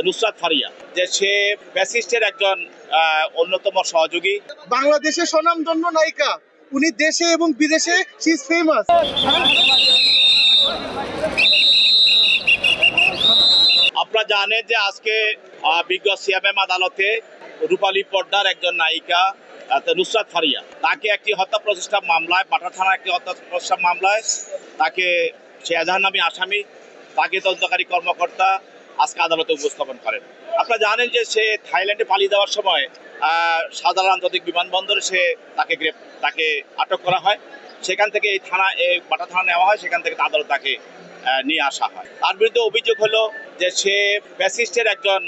নুসরাত ফারিয়া, যে সে ফ্যাসিস্টের একজন অন্যতম সহযোগী। বাংলাদেশের স্বনামধন্য নায়িকা, উনি দেশে এবং বিদেশে শি ইজ ফেমাস। আপনারা জানেন যে আজকে বিজ্ঞ সিএমএম আদালতে রূপালী পর্দার একজন নায়িকা নুসরাত ফারিয়া, তাকে একটি হত্যা প্রচেষ্টা মামলায়, পাঠা থানার একটি হত্যা প্রচেষ্টা মামলায় তাকে, সে এজাহার নামী আসামি, তাকে তদন্তকারী কর্মকর্তা আজকে আদালতে উপস্থাপন করেন। আপনারা জানেন যে সে থাইল্যান্ডে পালিয়ে যাওয়ার সময় সাধারণ আন্তর্জাতিক বিমানবন্দরে তাকে আটক করা হয়। সেখান থেকে এই পাঠা থানা নেওয়া হয়, সেখান থেকে আদালত তাকে নিয়ে আসা হয়। তার বিরুদ্ধে অভিযোগ হলো যে সে ফ্যাসিস্টের একজন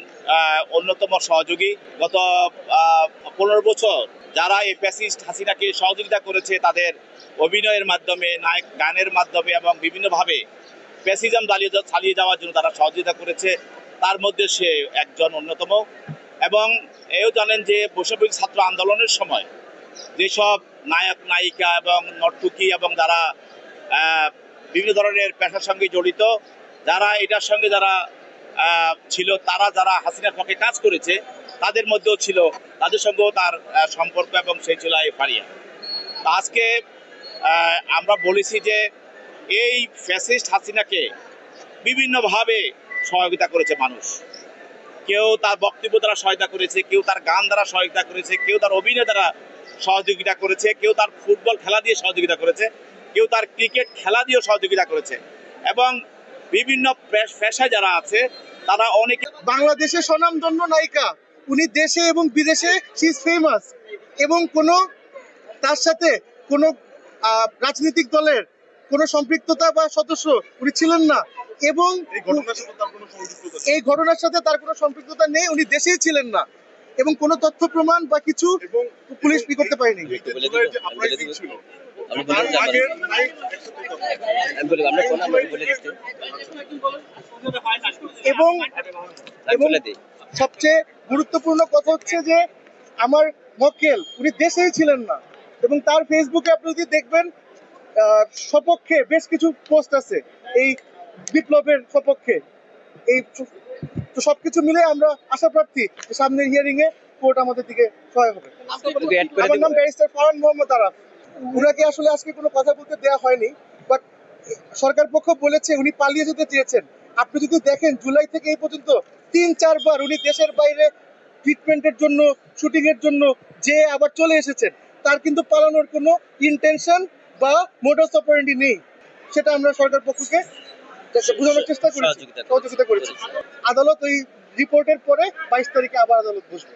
অন্যতম সহযোগী। গত 15 বছর যারা এই ফ্যাসিস্ট হাসিনাকে সহযোগিতা করেছে, তাদের অভিনয়ের মাধ্যমে, নায়ক গানের মাধ্যমে এবং বিভিন্নভাবে ফ্যাসিজম চালিয়ে যাওয়ার জন্য তারা সহযোগিতা করেছে, তার মধ্যে সে একজন অন্যতম। এবং এও জানেন যে বৈষম্যবিরোধী ছাত্র আন্দোলনের সময় যেসব নায়ক নায়িকা এবং নর্তকী এবং যারা বিভিন্ন ধরনের পেশার সঙ্গে জড়িত, যারা এটার সঙ্গে যারা ছিল, তারা যারা হাসিনার পক্ষে কাজ করেছে, তাদের মধ্যেও ছিল, তাদের সঙ্গেও তার সম্পর্ক, এবং সেই ছিল এই ফারিয়া। আজকে আমরা বলেছি যে এই ফ্যাসিস্ট হাসিনাকে বিভিন্নভাবে সহযোগিতা করেছে মানুষ। কেউ তার বক্তব্য দ্বারা সহায়তা করেছে, কেউ তার গান দ্বারা সহযোগিতা করেছে, কেউ তার অভিনয় দ্বারা সহযোগিতা করেছে, কেউ তার ফুটবল খেলা দিয়ে সহযোগিতা করেছে, কেউ তার ক্রিকেট খেলা দিয়েও সহযোগিতা করেছে। এবং বিভিন্ন পেশায় যারা আছে তারা অনেকে। বাংলাদেশের স্বনামধন্য নায়িকা, উনি দেশে এবং বিদেশে শি ইজ ফেমাস, এবং তার সাথে কোনো রাজনৈতিক দলের কোনো সম্পৃক্ততা বা সদস্য উনি ছিলেন না, এবং এই ঘটনার সাথে তার কোনো সম্পৃক্ততা নেই, উনি দেশেই ছিলেন না, এবং কোনো তথ্য প্রমাণ বা কিছু পুলিশ করতে পারেনি। এবং সবচেয়ে গুরুত্বপূর্ণ কথা হচ্ছে যে আমার মক্কেল উনি দেশেই ছিলেন না, এবং তার ফেসবুকে আপনি যদি দেখবেন সপক্ষে বেশ কিছু পোস্ট আছে এই বিপ্লবের সপক্ষে। এই তো সবকিছু মিলে আমরা আশা প্রার্থী সামনের হিয়ারিং এ কোর্ট আমাদের দিকে সহায় হবে। আমার নাম ব্যারিস্টার ফারহান মোহাম্মদ আরাফ। উনাকে আসলে আজকে কোনো কথা বলতে দেওয়া হয়নি, বাট সরকার পক্ষ বলেছে উনি পালিয়ে যেতে চেয়েছেন। আপনি যদি দেখেন জুলাই থেকে এই পর্যন্ত 3-4 বার উনি দেশের বাইরে ট্রিটমেন্টের জন্য, শুটিং এর জন্য যে আবার চলে এসেছেন, তার কিন্তু পালানোর কোনো ইন্টেনশন বা মোডাস অপারেন্ডি নেই। সেটা আমরা সরকার পক্ষকে বোঝানোর চেষ্টা করেছি, সহযোগিতা করেছি। আদালত ওই রিপোর্টের পরে 22 তারিখে আবার আদালত বসবে।